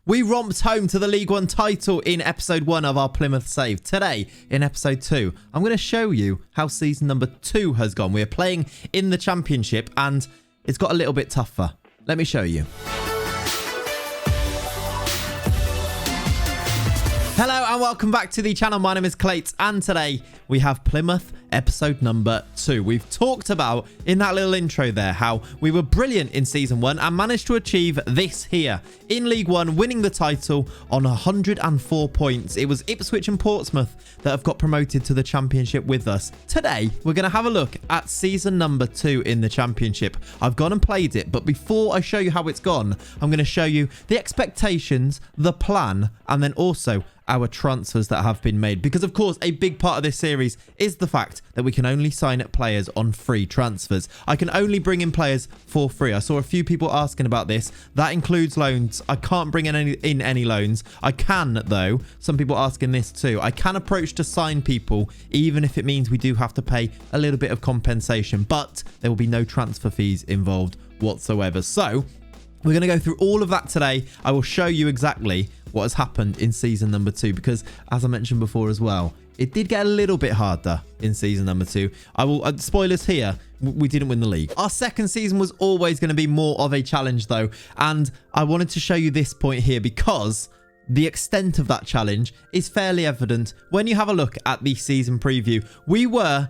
We romped home to the League One title in episode 1 of our Plymouth save. Today, in episode 2, I'm going to show you how season number 2 has gone. We are playing in the championship and it's got a little bit tougher. Let me show you. Hello and welcome back to the channel. My name is Clayts and today we have Plymouth episode number 2. We've talked about in that little intro there how we were brilliant in season 1 and managed to achieve this here in League 1, winning the title on 104 points. It was Ipswich and Portsmouth that have got promoted to the championship with us. Today we're going to have a look at season number 2 in the championship. I've gone and played it, but before I show you how it's gone, I'm going to show you the expectations, the plan, and then also our transfers that have been made, because of course a big part of this series is the fact that we can only sign players on free transfers. I can only bring in players for free. I saw a few people asking about this. That includes loans. I can't bring in any loans. I can though. Some people asking this too. I can approach to sign people even if it means we do have to pay a little bit of compensation, but there will be no transfer fees involved whatsoever. So we're going to go through all of that today. I will show you exactly what has happened in season number 2, because as I mentioned before as well, it did get a little bit harder in season number 2. I will spoilers here, we didn't win the league. Our second season was always going to be more of a challenge though, and I wanted to show you this point here because the extent of that challenge is fairly evident when you have a look at the season preview. We were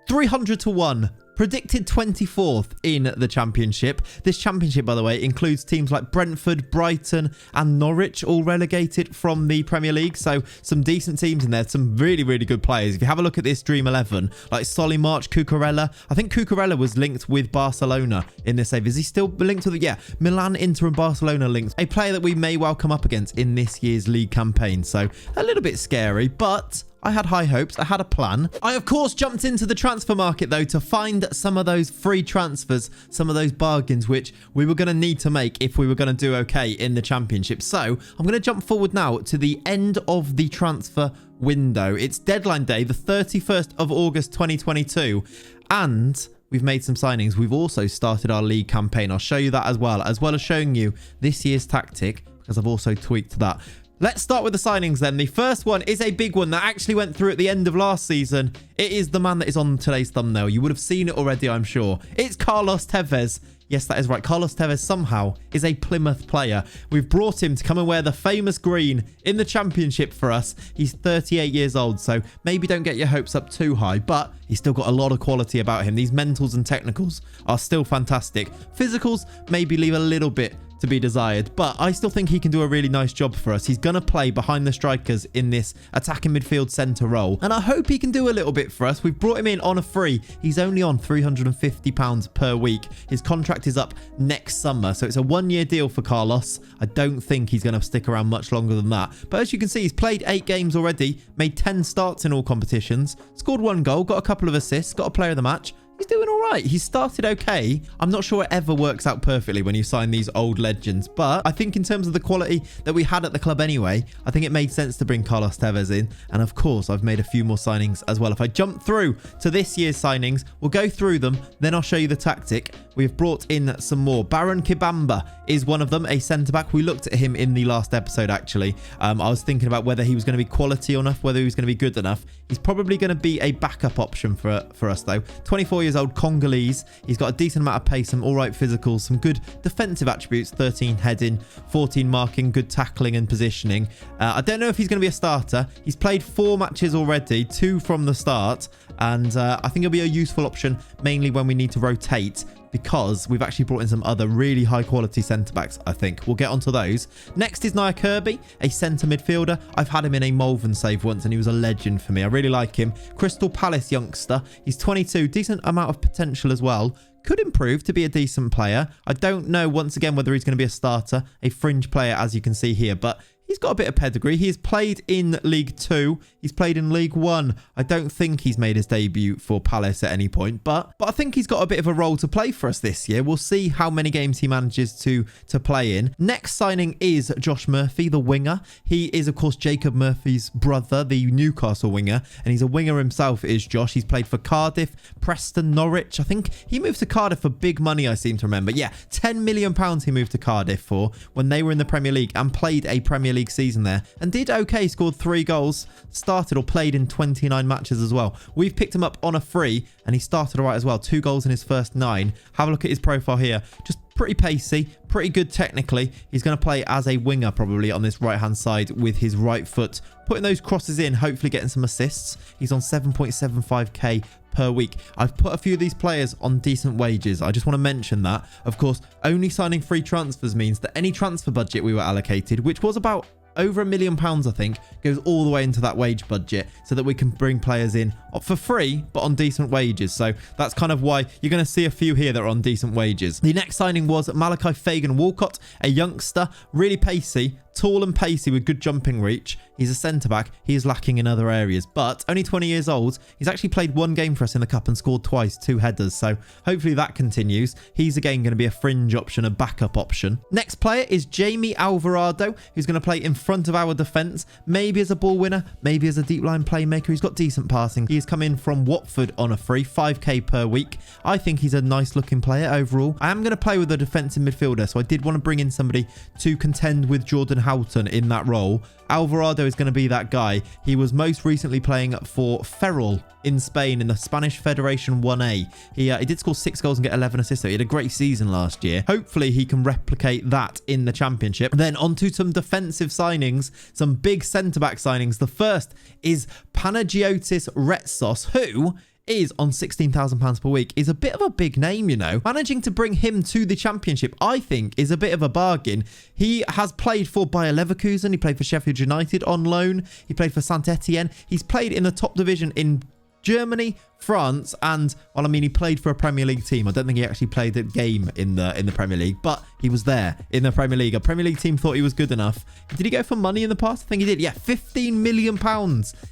300 to 1 predicted 24th in the championship. This championship, by the way, includes teams like Brentford, Brighton and Norwich, all relegated from the Premier League. So some decent teams in there, some really, really good players. If you have a look at this Dream 11, like Solly March, Cucurella. I think Cucurella was linked with Barcelona in this save. Is he still linked with it? Yeah, Milan, Inter and Barcelona linked. A player that we may well come up against in this year's league campaign. So a little bit scary, but I had high hopes. I had a plan. I, of course, jumped into the transfer market, though, to find some of those free transfers, some of those bargains, which we were going to need to make if we were going to do okay in the championship. So I'm going to jump forward now to the end of the transfer window. It's deadline day, the 31st of August, 2022. And we've made some signings. We've also started our league campaign. I'll show you that as well as showing you this year's tactic, because I've also tweaked that. Let's start with the signings then. The first one is a big one that actually went through at the end of last season. It is the man that is on today's thumbnail. You would have seen it already, I'm sure. It's Carlos Tevez. Yes, that is right. Carlos Tevez somehow is a Plymouth player. We've brought him to come and wear the famous green in the championship for us. He's 38 years old, so maybe don't get your hopes up too high, but he's still got a lot of quality about him. These mentals and technicals are still fantastic. Physicals maybe leave a little bit to be desired, but I still think he can do a really nice job for us. He's going to play behind the strikers in this attacking midfield centre role, and I hope he can do a little bit for us. We've brought him in on a free. He's only on £350 per week. His contract is up next summer, so it's a one-year deal for Carlos. I don't think he's going to stick around much longer than that, but as you can see, he's played 8 games already, made 10 starts in all competitions, scored 1 goal, got a couple of assists, got a player of the match. He's doing all right. He started okay. I'm not sure it ever works out perfectly when you sign these old legends, but I think in terms of the quality that we had at the club anyway, I think it made sense to bring Carlos Tevez in. And of course, I've made a few more signings as well. If I jump through to this year's signings, we'll go through them, then I'll show you the tactic. We've brought in some more. Baron Kibamba is one of them, a centre-back. We looked at him in the last episode, actually. I was thinking about whether he was going to be quality enough, whether he was going to be good enough. He's probably going to be a backup option for us, though. 24 years old, Congolese. He's got a decent amount of pace, some all right physicals, some good defensive attributes, 13 heading, 14 marking, good tackling and positioning. I don't know if he's going to be a starter. He's played 4 matches already, 2 from the start, and I think he'll be a useful option, mainly when we need to rotate, because we've actually brought in some other really high quality centre backs. I think we'll get onto those. Next is Nia Kirby, a centre midfielder. I've had him in a Malvern save once and he was a legend for me. I really like him. Crystal Palace youngster. He's 22, decent amount of potential as well. Could improve to be a decent player. I don't know once again whether he's going to be a starter, a fringe player as you can see here, but he's got a bit of pedigree. He's played in League 2. He's played in League 1. I don't think he's made his debut for Palace at any point, but I think he's got a bit of a role to play for us this year. We'll see how many games he manages to play in. Next signing is Josh Murphy, the winger. He is, of course, Jacob Murphy's brother, the Newcastle winger, and he's a winger himself, is Josh. He's played for Cardiff, Preston, Norwich. I think he moved to Cardiff for big money, I seem to remember. Yeah, £10 million he moved to Cardiff for when they were in the Premier League and played a Premier League season there and did okay, scored 3 goals, started or played in 29 matches as well. We've picked him up on a free and he started all right as well. 2 goals in his first 9. Have a look at his profile here. Just pretty pacey, pretty good technically. He's going to play as a winger probably on this right-hand side with his right foot, putting those crosses in, hopefully getting some assists. He's on 7.75k per week. I've put a few of these players on decent wages. I just want to mention that. Of course, only signing free transfers means that any transfer budget we were allocated, which was about over £1 million, I think, goes all the way into that wage budget so that we can bring players in for free, but on decent wages. So that's kind of why you're going to see a few here that are on decent wages. The next signing was Malachi Fagan-Walcott, a youngster, really pacey, tall and pacey with good jumping reach. He's a centre-back. He is lacking in other areas, but only 20 years old. He's actually played 1 game for us in the Cup and scored twice, 2 headers. So hopefully that continues. He's again going to be a fringe option, a backup option. Next player is Jamie Alvarado, who's going to play in front of our defence, maybe as a ball winner, maybe as a deep line playmaker. He's got decent passing. He has come in from Watford on a free, 5k per week. I think he's a nice looking player overall. I am going to play with a defensive midfielder, so I did want to bring in somebody to contend with Jordan Houghton in that role. Alvarado is going to be that guy. He was most recently playing for Ferrol in Spain in the Spanish Federation 1A. He did score 6 goals and get 11 assists. He had a great season last year. Hopefully he can replicate that in the Championship. Then on to some defensive signings, some big centre-back signings. The first is Panagiotis Retsos, who is on £16,000 per week. Is a bit of a big name, you know. Managing to bring him to the Championship, I think, is a bit of a bargain. He has played for Bayer Leverkusen. He played for Sheffield United on loan. He played for Saint Etienne. He's played in the top division in Germany, France, and, well, I mean, he played for a Premier League team. I don't think he actually played a game in the Premier League, but he was there in the Premier League. A Premier League team thought he was good enough. Did he go for money in the past? I think he did. Yeah, £15 million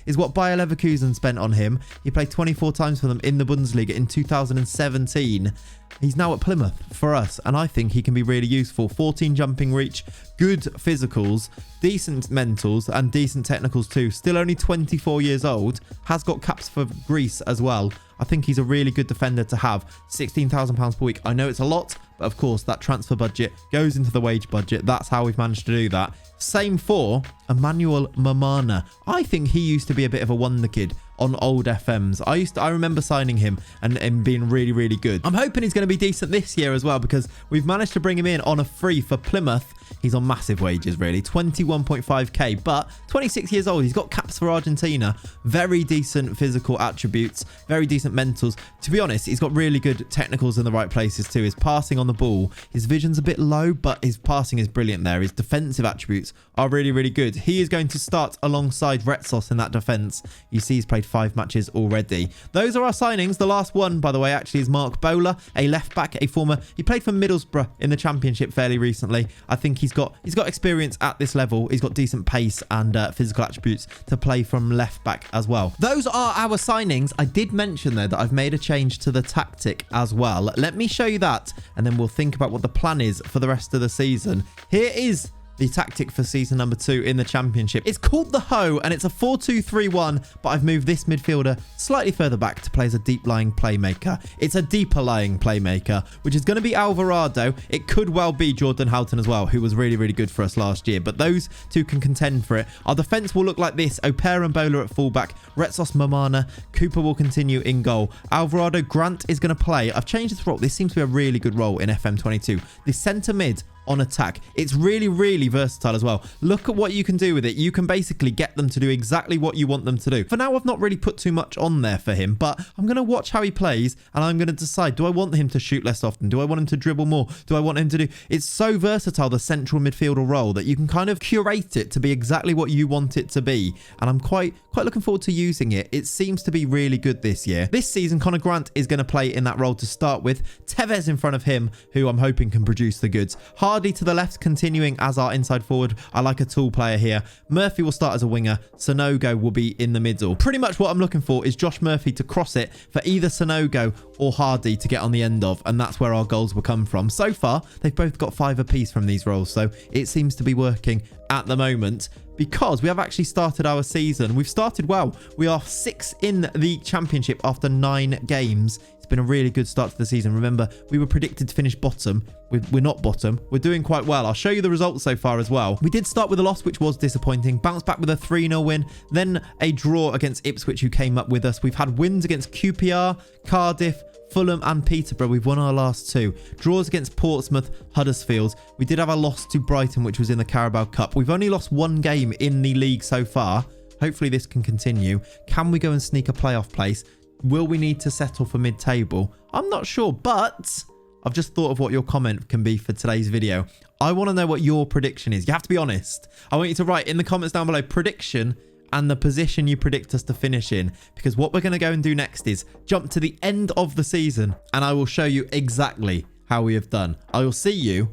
is what Bayer Leverkusen spent on him. He played 24 times for them in the Bundesliga in 2017. He's now at Plymouth for us, and I think he can be really useful. 14 jumping reach, good physicals, decent mentals, and decent technicals too. Still only 24 years old, has got caps for Greece as well. I think he's a really good defender to have. £16,000 per week. I know it's a lot, but of course that transfer budget goes into the wage budget. That's how we've managed to do that. Same for Emmanuel Mamana. I think he used to be a bit of a wonder kid on old FMs. I remember signing him and being really, really good. I'm hoping he's going to be decent this year as well, because we've managed to bring him in on a free for Plymouth. He's on massive wages, really. 21.5k, but 26 years old. He's got caps for Argentina. Very decent physical attributes, very decent mentals. To be honest, he's got really good technicals in the right places too. His passing on the ball, his vision's a bit low, but his passing is brilliant there. His defensive attributes are really, really good. He is going to start alongside Retsos in that defense. You see he's played 5 matches already. Those are our signings. The last one, by the way, actually is Mark Bowler, a left back, he played for Middlesbrough in the Championship fairly recently. I think he's got experience at this level. He's got decent pace and physical attributes to play from left back as well. Those are our signings. I did mention though that I've made a change to the tactic as well. Let me show you that, and then we'll think about what the plan is for the rest of the season. Here is the tactic for season number 2 in the Championship. It's called the Hoe, and it's a 4-2-3-1, but I've moved this midfielder slightly further back to play as a deep-lying playmaker. It's a deeper-lying playmaker, which is going to be Alvarado. It could well be Jordan Houghton as well, who was really, really good for us last year, but those two can contend for it. Our defence will look like this. Opera and Bowler at fullback, Retsos, Mamana, Cooper will continue in goal. Alvarado, Grant is going to play. I've changed this role. This seems to be a really good role in FM22. The centre mid on attack. It's really, really versatile as well. Look at what you can do with it. You can basically get them to do exactly what you want them to do. For now, I've not really put too much on there for him, but I'm going to watch how he plays, and I'm going to decide, do I want him to shoot less often? Do I want him to dribble more? Do I want him to do... It's so versatile, the central midfielder role, that you can kind of curate it to be exactly what you want it to be, and I'm quite looking forward to using it. It seems to be really good this year. This season, Connor Grant is going to play in that role to start with. Tevez in front of him, who I'm hoping can produce the goods. Hardy to the left, continuing as our inside forward. I like a tall player here. Murphy will start as a winger. Sonogo will be in the middle. Pretty much what I'm looking for is Josh Murphy to cross it for either Sonogo or Hardy to get on the end of, and that's where our goals will come from. So far, they've both got 5 apiece from these roles, so it seems to be working at the moment because we have actually started our season. We've started well. We are 6th in the championship after 9 games. It's been a really good start to the season. Remember, we were predicted to finish bottom. We're not bottom. We're doing quite well. I'll show you the results so far as well. We did start with a loss, which was disappointing. Bounced back with a 3-0 win. Then a draw against Ipswich, who came up with us. We've had wins against QPR, Cardiff, Fulham and Peterborough. We've won our last 2. Draws against Portsmouth, Huddersfield. We did have a loss to Brighton, which was in the Carabao Cup. We've only lost 1 game in the league so far. Hopefully this can continue. Can we go and sneak a playoff place? Will we need to settle for mid-table? I'm not sure, but I've just thought of what your comment can be for today's video. I want to know what your prediction is. You have to be honest. I want you to write in the comments down below prediction and the position you predict us to finish in, because what we're going to go and do next is jump to the end of the season and I will show you exactly how we have done. I will see you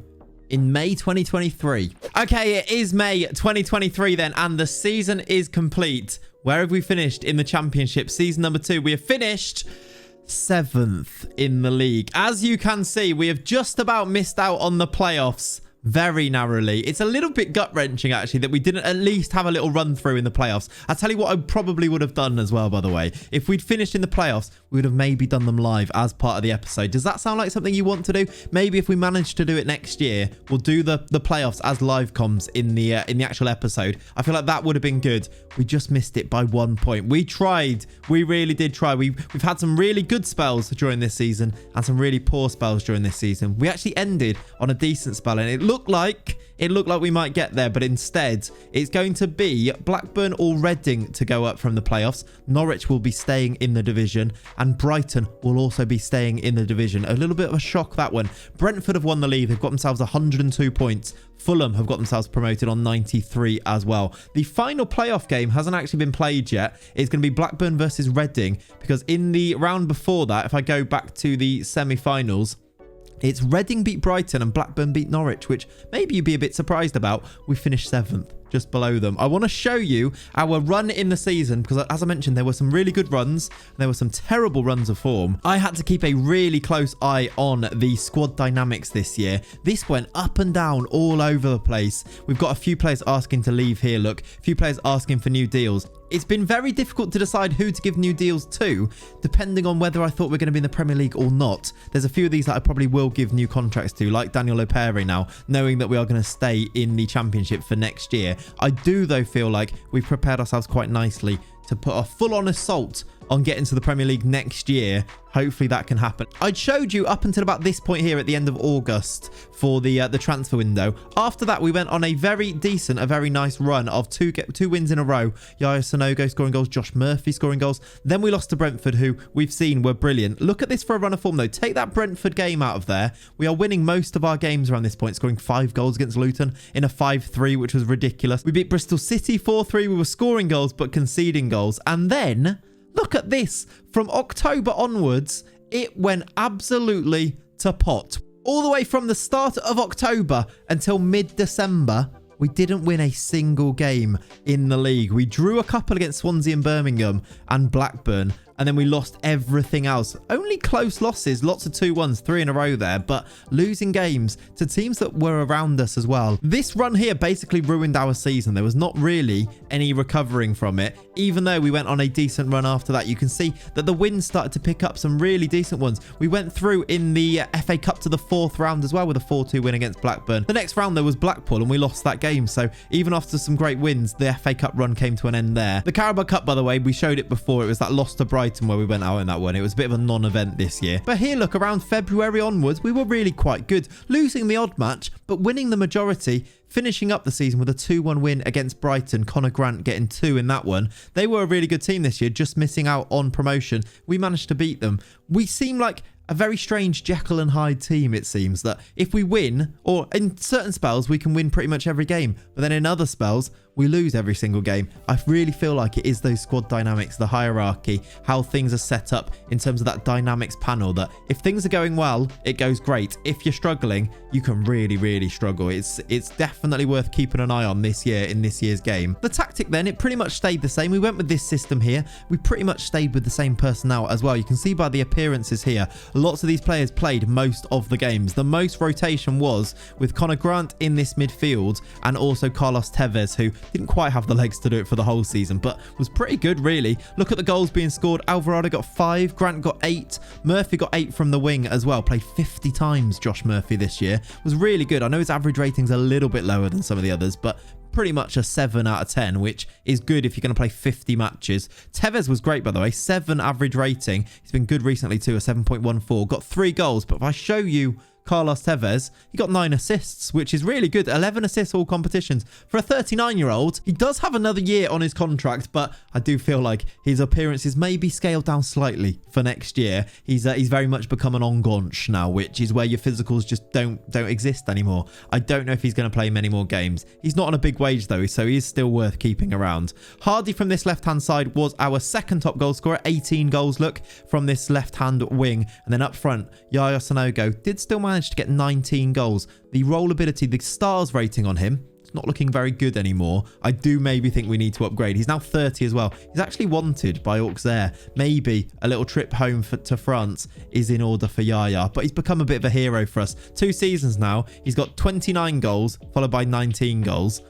in May 2023. Okay, it is May 2023 then, and the season is complete. Where have we finished in the championship? Season number 2. We have finished 7th in the league. As you can see, we have just about missed out on the playoffs very narrowly. It's a little bit gut-wrenching, actually, that we didn't at least have a little run-through in the playoffs. I'll tell you what I probably would have done as well, by the way. If we'd finished in the playoffs, we would have maybe done them live as part of the episode. Does that sound like something you want to do? Maybe if we manage to do it next year, we'll do the playoffs as live comms in the actual episode. I feel like that would have been good. We just missed it by 1 point. We tried. We really did try. We've had some really good spells during this season and some really poor spells during this season. We actually ended on a decent spell, and it looked like we might get there, but instead it's going to be Blackburn or Reading to go up from the playoffs. Norwich will be staying in the division, and Brighton will also be staying in the division. A little bit of a shock, that one. Brentford have won the league. They've got themselves 102 points. Fulham have got themselves promoted on 93 as well. The final playoff game hasn't actually been played yet. It's going to be Blackburn versus Reading, because in the round before that, if I go back to the semi-finals, it's Reading beat Brighton and Blackburn beat Norwich, which maybe you'd be a bit surprised about. We finished 7th, just below them. I want to show you our run in the season, because as I mentioned, there were some really good runs and there were some terrible runs of form. I had to keep a really close eye on the squad dynamics this year. This went up and down all over the place. We've got a few players asking to leave here, look. A few players asking for new deals. It's been very difficult to decide who to give new deals to, depending on whether I thought we're going to be in the Premier League or not. There's a few of these that I probably will give new contracts to, like Daniel Opere now, knowing that we are going to stay in the Championship for next year. I do, though, feel like we've prepared ourselves quite nicely to put a full-on assault on getting to the Premier League next year. Hopefully that can happen. I'd showed you up until about this point here at the end of August for the transfer window. After that, we went on a very decent, a very nice run of two wins in a row. Yaya Sonogo scoring goals, Josh Murphy scoring goals. Then we lost to Brentford, who we've seen were brilliant. Look at this for a run of form, though. Take that Brentford game out of there. We are winning most of our games around this point, scoring 5 goals against Luton in a 5-3, which was ridiculous. We beat Bristol City 4-3. We were scoring goals, but conceding goals. And then look at this. From October onwards, it went absolutely to pot. All the way from the start of October until mid-December, we didn't win a single game in the league. We drew a couple against Swansea and Birmingham and Blackburn, and then we lost everything else. Only close losses, lots of 2-1s, 3 in a row there, but losing games to teams that were around us as well. This run here basically ruined our season. There was not really any recovering from it, even though we went on a decent run after that. You can see that the wins started to pick up some really decent ones. We went through in the FA Cup to the 4th round as well with a 4-2 win against Blackburn. The next round there was Blackpool, and we lost that game. So even after some great wins, the FA Cup run came to an end there. The Carabao Cup, by the way, we showed it before. It was that loss to Brighton where we went out in that one. It was a bit of a non-event this year. But here, look, around February onwards, we were really quite good. Losing the odd match, but winning the majority. Finishing up the season with a 2-1 win against Brighton. Connor Grant getting 2 in that one. They were a really good team this year, just missing out on promotion. We managed to beat them. We seem like a very strange Jekyll and Hyde team, it seems, that if we win, or in certain spells, we can win pretty much every game, but then in other spells, we lose every single game. I really feel like it is those squad dynamics, the hierarchy, how things are set up in terms of that dynamics panel, that if things are going well, it goes great. If you're struggling, you can really, really struggle. It's definitely worth keeping an eye on this year in this year's game. The tactic then, it pretty much stayed the same. We went with this system here. We pretty much stayed with the same personnel as well. You can see by the appearances here, lots of these players played most of the games. The most rotation was with Connor Grant in this midfield and also Carlos Tevez, who didn't quite have the legs to do it for the whole season, but was pretty good, really. Look at the goals being scored. Alvarado got 5, Grant got 8, Murphy got 8 from the wing as well. Played 50 times, Josh Murphy, this year. Was really good. I know his average rating's a little bit lower than some of the others, but pretty much a 7 out of 10, which is good if you're going to play 50 matches. Tevez was great, by the way. 7 average rating. He's been good recently too, a 7.14. Got 3 goals, but if I show you Carlos Tevez, he got 9 assists, which is really good. 11 assists all competitions. For a 39-year-old, he does have another year on his contract, but I do feel like his appearances may be scaled down slightly for next year. He's very much become an enganche now, which is where your physicals just don't exist anymore. I don't know if he's going to play many more games. He's not on a big wage though, so he is still worth keeping around. Hardy from this left-hand side was our second top goal scorer, 18 goals, look, from this left-hand wing. And then up front, Yaya Sanogo did still managed to get 19 goals. The rollability, the stars rating on him, it's not looking very good anymore. I do maybe think we need to upgrade. He's now 30 as well. He's actually wanted by Auxerre. Maybe a little trip home to France is in order for Yaya, but he's become a bit of a hero for us. 2 seasons now. He's got 29 goals, followed by 19 goals.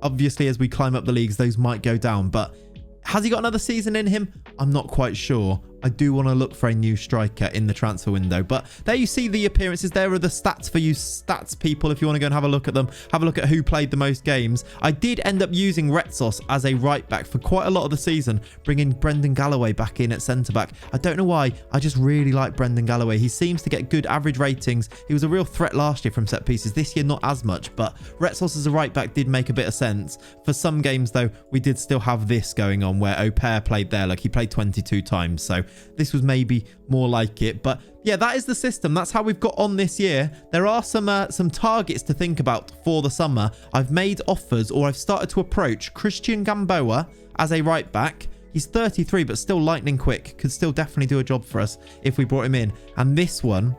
Obviously, as we climb up the leagues, those might go down, but has he got another season in him? I'm not quite sure. I do want to look for a new striker in the transfer window. But there you see the appearances. There are the stats for you stats people if you want to go and have a look at them. Have a look at who played the most games. I did end up using Retsos as a right back for quite a lot of the season, bringing Brendan Galloway back in at centre back. I don't know why. I just really like Brendan Galloway. He seems to get good average ratings. He was a real threat last year from set pieces. This year, not as much, but Retsos as a right back did make a bit of sense. For some games, though, we did still have this going on where Au Pair played there. Like, he played 22 times, so this was maybe more like it. But yeah, that is the system. That's how we've got on this year. There are some targets to think about for the summer. I've made offers, or I've started to approach Christian Gamboa as a right back. He's 33, but still lightning quick. Could still definitely do a job for us if we brought him in. And this one,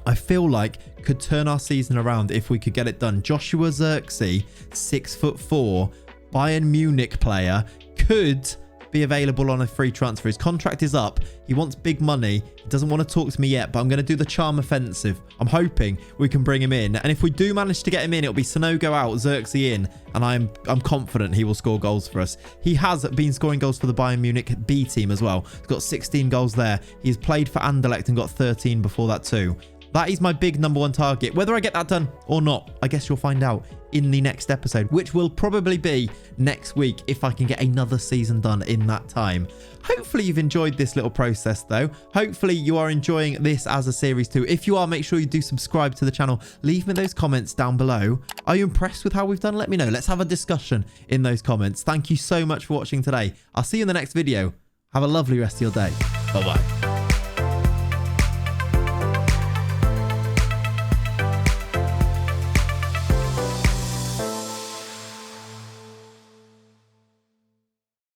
I feel like, could turn our season around if we could get it done. Joshua Zirkzee, 6'4", Bayern Munich player, could be available on a free transfer. His contract is up. He wants big money. He doesn't want to talk to me yet, but I'm going to do the charm offensive. I'm hoping we can bring him in. And if we do manage to get him in, it'll be Sanogo out, Zirkzee in, and I'm confident he will score goals for us. He has been scoring goals for the Bayern Munich B team as well. He's got 16 goals there. He's played for Anderlecht and got 13 before that too. That is my big #1 target. Whether I get that done or not, I guess you'll find out in the next episode, which will probably be next week if I can get another season done in that time. Hopefully you've enjoyed this little process though. Hopefully you are enjoying this as a series too. If you are, make sure you do subscribe to the channel. Leave me those comments down below. Are you impressed with how we've done? Let me know. Let's have a discussion in those comments. Thank you so much for watching today. I'll see you in the next video. Have a lovely rest of your day. Bye-bye.